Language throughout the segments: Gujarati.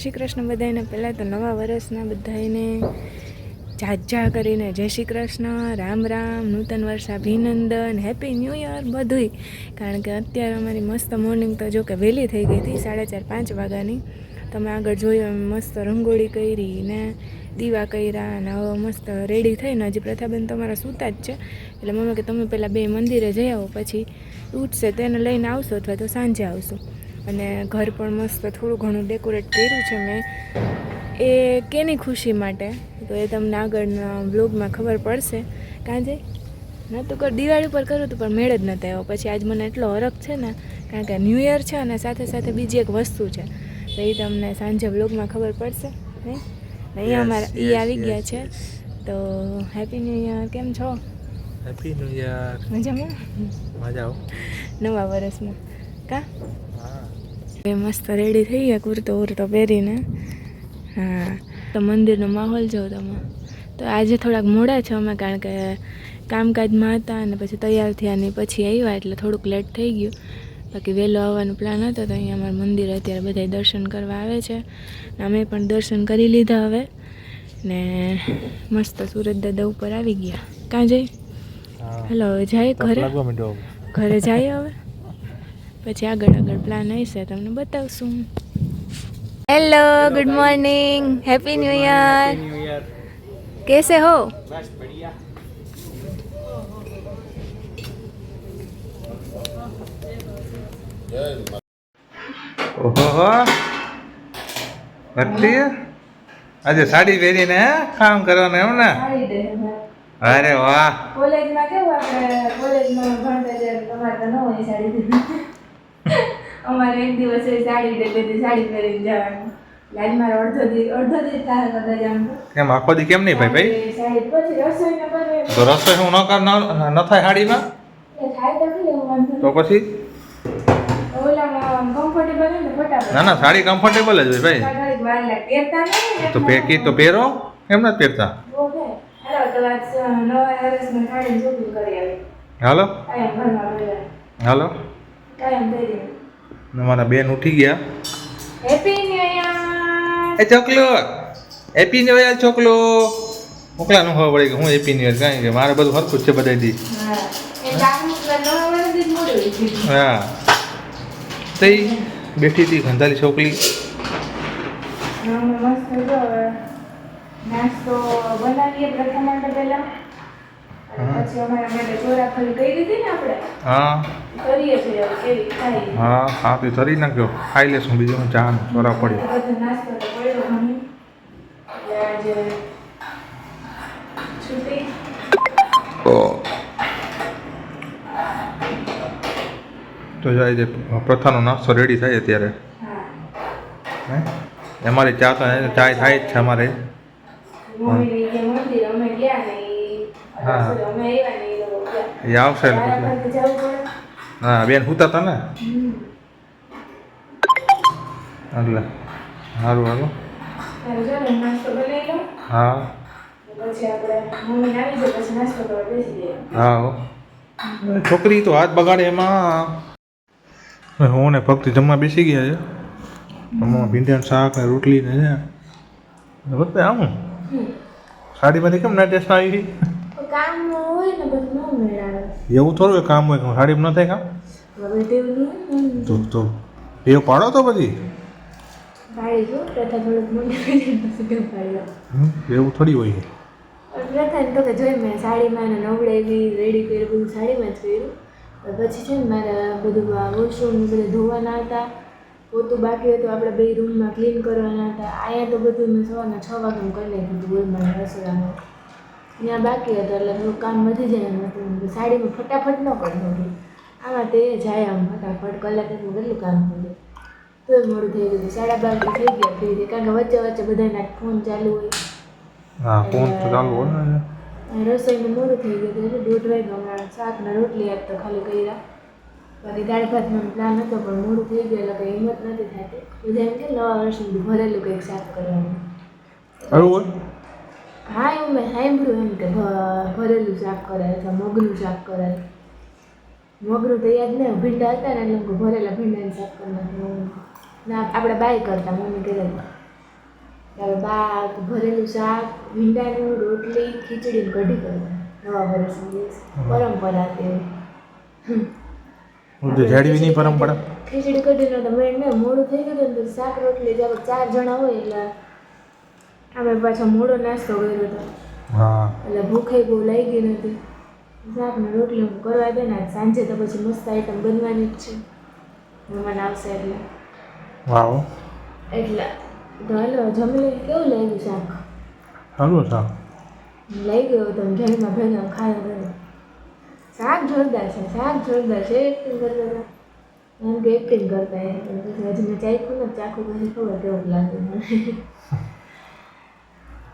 શ્રી કૃષ્ણ બધાને. પહેલાં તો નવા વર્ષના બધાને ઝાઝા કરીને જય શ્રી કૃષ્ણ, રામ રામ, નૂતન વર્ષ અભિનંદન, હેપી ન્યૂ યર બધુંય. કારણ કે અત્યારે અમારી મસ્ત મોર્નિંગ તો જો કે વહેલી થઈ ગઈ હતી, 4:30-5 વાગ્યાની. તમે આગળ જોયું એમ મસ્ત રંગોળી કરી ને દીવા કર્યા અને હવે મસ્ત રેડી થઈને હજી પ્રથાબેન તમારા સૂતા જ છે. એટલે મમ્મી કે તમે પહેલાં બે મંદિરે જઈ આવો, પછી ઉઠશે તેને લઈને આવશો અથવા તો સાંજે આવશું. અને ઘર પણ મસ્ત થોડું ઘણું ડેકોરેટ કર્યું છે મેં, એ કેની ખુશી માટે તો એ તમને આગળના બ્લોગમાં ખબર પડશે. કાં જઈ નહોતું કર દિવાળી પર કર્યું હતું પણ મેળ જ નહોતો આવ્યો. પછી આજ મને એટલો હરખ છે ને, કારણ કે ન્યૂ યર છે અને સાથે સાથે બીજી એક વસ્તુ છે, તો એ તમને સાંજે બ્લોગમાં ખબર પડશે. નહીં અહીંયા અમારા એ આવી ગયા છે. તો હેપી ન્યૂ યર. કેમ છો? Happy new year. મજામાં? મજા આવો નવા વર્ષમાં કા એ મસ્ત રેડી થઈ ગયા કુર્તો ઉર્તો પહેરીને. હા, તો મંદિરનો માહોલ જોઉં તમે. તો આજે થોડાક મોડા છે અમે, કારણ કે કામકાજમાં હતા અને પછી તૈયાર થયા ને પછી આવ્યા એટલે થોડુંક લેટ થઈ ગયું. બાકી વહેલો આવવાનો પ્લાન હતો. તો અહીંયા અમારું મંદિર અત્યારે બધા દર્શન કરવા આવે છે. અમે પણ દર્શન કરી લીધા હવે ને મસ્ત સુરત દાદા ઉપર આવી ગયા. કાં જઈ હેલો હવે જાય ઘરે જાય હવે, પછી આગળ પ્લાન હશે તમને બતાવશું. Hello, good morning, happy new year. कैसे हो? बस बढ़िया. ઓહો ભક્તિ આજે સાડી પહેરીને કામ કરવાનું એમ ને? અરે વાહ. કોલેજમાં કેવું આપણે કોલેજમાં ભણતા ત્યારે તમારે તો ન હોય સાડી. અમારે એક દિવસ સાડી લીધી, સાડી પહેરીને જવાનું. લાજ મારે અડધો દી થાય કદાચ આમ. કેમ આખો દી કેમ નહીં ભાઈ? સાડી પછી રસોઈ ન કરે તો રસોઈ હું ન થાય સાડીમાં? એ થાય તો કે વાંધો તો પછી ઓલામાં કમ્ફર્ટેબલ હોય ને ફટાફટ. ના સાડી કમ્ફર્ટેબલ જ હોય ભાઈ. ઘડીક વાર લાગે પહેરતા નહીં તો પેકી તો પહેરો, કેમ નથી પહેરતા? ઓકે હેલો, તો આજ નવા વર્ષમાં સાડી શોપિંગ કરી આવી. હાલો કાયમ ઘરમાં પહેરે, હાલો. કાયમ પહેરી. મારા બેન ઉઠી ગયા. Happy new year. એ ચોકલો હેપી ન્યુ યર ચોકલો મોકલા નું ખબર પડી કે હું હેપી ન્યુ યર, કારણ કે મારે બધું હરખું જ છે બધા દી. હા તઈ બેઠી હતી ગંધાલી છોકરી. નાસ્તો બનાવીએ પ્રથમ માટે પહેલા, પછી અમારા માટે ચોરાફળી કરી દીધી ને આપણે. હા કરીએ છીએ કેવી ખાઈ. હા હા તે તરી નાખ્યો, ખાઈ લેશું. બીજું હું ચા ચોરા પડી બધો નાસ્તો તો પડ્યો ઘણી એટલે આજે છૂટી. તો જાય છે પ્રથાનો નાસ્તો રેડી થાય અત્યારે. હા અમારી ચા તો ચાય થાય જ છે અમારે. મમ્મી ગયા મંદિર, અમે ગયા ને હા. અમે આવ્યા ને એ લોકો ગયા. એ આવશે એટલે પછી. જવું પડે. હા બેન હુતા હતા ને એટલે સારું હાલો. નાસ્તો બનાવી લો. હા પછી આપણે મમ્મી આવી જાય પછી નાસ્તો કરવા બેસી જઈએ. હા છોકરી તો હાથ બગાડે એમાં. હું ને ભક્તિ જમવા બેસી ગયા છે. જમવામાં ભીંડાનું શાક ને રોટલી ને છે. વખતે આવું સાડીમાંથી કેમ ના ટેસ્ટ આવી? કામ હોય ને બધું ન મેળાવે. એવું થોડું હોય કામ હોય સાડીમાં ન થાય કામ? હવે તેવું નહીં. તો એ પાડો તો પછી પાડી જો પ્રથા થોડુંક મોટી કરી પછી કેમ પાડી. એવું થોડી હોય. પ્રથા તો કે જોઈ મેં સાડીમાં એને નવડે એવી રેડી કર્યું, બધું સાડીમાં જ કર્યું. પછી છે ને મારે બધું વોશરૂમ બધું ધોવાના હતા, પોતું બાકી હતું, આપણે બે રૂમમાં ક્લીન કરવાના હતા. અહીંયા તો બધું મેં સવારના 6 વાગ્યામાં કરી નાખ્યું હતું બોલમાં રસોડામાં. ત્યાં બાકી હતું એટલે થોડું કામ વધી જાય એમ હતું. સાડીમાં ફટાફટ ન કરી શકું. આમાં તે જાય આમ ફટાફટ કલાક એટલું કેટલું કામ કર્યું તો મોડું થઈ ગયું. 12:30 થઈ ગયા ફ્રી, કારણ કે વચ્ચે વચ્ચે બધાના ફોન ચાલુ હોય. હા ફોન તો ચાલુ હોય ને. રસોઈનું મોડું થઈ ગયું એટલે 1:30 વાગ્યા હમણાં શાક ને રોટલી આજ તો ખાલી કર્યા. બાકી દાળ ભાતનો પ્લાન હતો પણ મોડું થઈ ગયું એટલે કંઈ હિંમત નથી થતી. બધા એમ કે નવા વર્ષનું ભરેલું કંઈક શાક કરવાનું. બરાબર. હા એવું મેં સાંભળ્યું એમ કે ભરેલું શાક કરાય અથવા મગનું શાક કરાય. મગનું તો યાદ નહીં, ભીંડા હતા ને એટલે ભરેલા ભીંડાનું શાક કરી નાખ્યું. ના આપણે બાય કરતા મમ્મી કરે. ત્યારે ભાત ભરેલું શાક ભીંડાનું રોટલી ખીચડી ને કઢી કરવા નવા વર્ષના દિવસે પરંપરા તેવી બધું જાળવીની પરંપરા. ખીચડી કઢીનો તો મેં મોડું થઈ ગયું ને તો શાક રોટલી જ્યારે 4 જણા હોય એટલે અમે પાછો મોડો નાસ્તો કર્યો હતો હા એટલે ભૂખે બહુ લાગી નથી શાક ને રોટલી હું કરવા દે ને સાંજે તો પછી મસ્ત આઈટમ બનવાની જ છે મહેમાન આવશે એટલે વાવ તો હાલો જમી લઈને કેવું લાગ્યું શાક સારું શાક લઈ ગયો તો જમીમાં ભેગા ખાયા કરે શાક જોરદાર છે એક્ટિંગ કરતા હતા એમ કે એક્ટિંગ કરતા એ પછી હજી મેં ચાખ્યું ને ચાખું પછી ખબર કેવું લાગે મને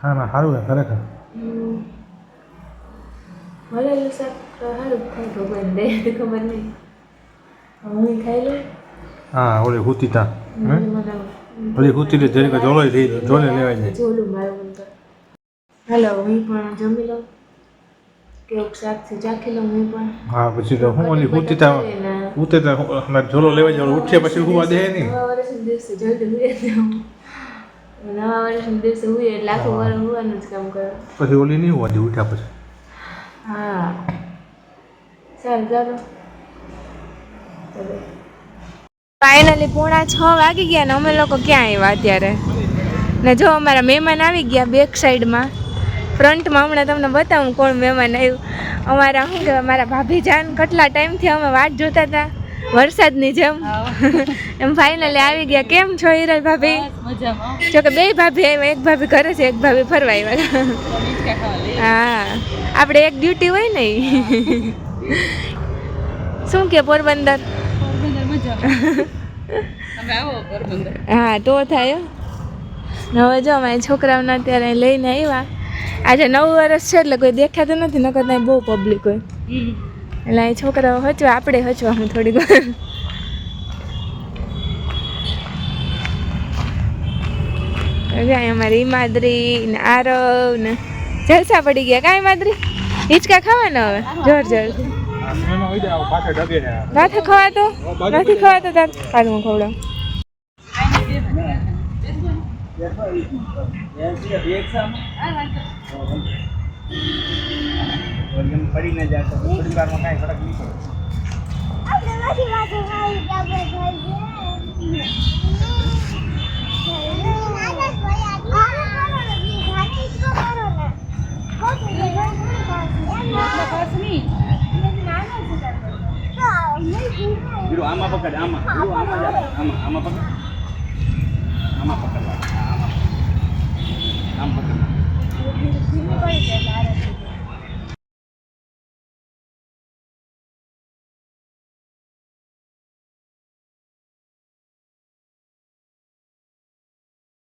હા ના સારું છે ખરેખર. ભરેલું શાક તો સારું જ થાય ભગવાન દે ખબર નહીં હું ખાઈ લઉં હા ઓલી હુતીતા મને ઓલી હુતી જરીક જોલોય લઈ જોલે લેવાય જાય. જોલું મારું મન તો હાલો હું પણ જમી લઉં કેવું શાક છે ચાખી લઉં હું પણ હા પછી તો હું ઓલી હુતીતા અમારે જોલો લેવાય જાય ઉઠે પછી હુવા દે નહીં. નવા વર્ષના દિવસે જલ્દી હુઈ જાઉં નવા વર્ષના દિવસે હુઈ એટલે આખું વર્ષ હુવાનું જ કામ કરો પછી ઓલી નહીં હોવા દે ઉઠ્યા પછી. હા સારું ચાલો ફાઇનલી 5:30 વાગી ગયા ને અમે લોકો ક્યાં આવ્યા અત્યારે ને જો અમારા મહેમાન આવી ગયા બેક સાઈડમાં ફ્રન્ટમાં હમણાં તમને બતાવું કોણ મહેમાન આવ્યું અમારા શું કહેવાય મારા ભાભી જાન કેટલા ટાઈમથી અમે વાટ જોતા હતા વરસાદની જેમ એમ ફાઇનલી આવી ગયા. કેમ છો હિરલ ભાભી? જો કે 2 ભાભી આવ્યા, એક ભાભી ઘરે છે, એક ભાભી ફરવા આવ્યા. હા આપણે એક ડ્યુટી હોય ને શું કે પોરબંદર હા તો થાય. હવે જો અમારા છોકરાઓને અત્યારે લઈને આવ્યા. આજે 9 વર્ષ છે એટલે કોઈ દેખાતું નથી, નકર ત્યાં બહુ પબ્લિક હોય એટલે અહીં છોકરાઓ હચવા આપણે હચવા હું થોડીક વાર. અમારી ઈમાદરી ને આરવ ને જલસા પડી ગયા. કાંઈ ઈમાદરી હિંચકા ખાવાના હવે જોર જોરથી નથી ખવાતો તાર કાઢું ખવડાવ. પડી ન જાય તો પરિવારમાં કાંઈ ફરક નહીં પડે. આમાં પકડ આમાં પકડ.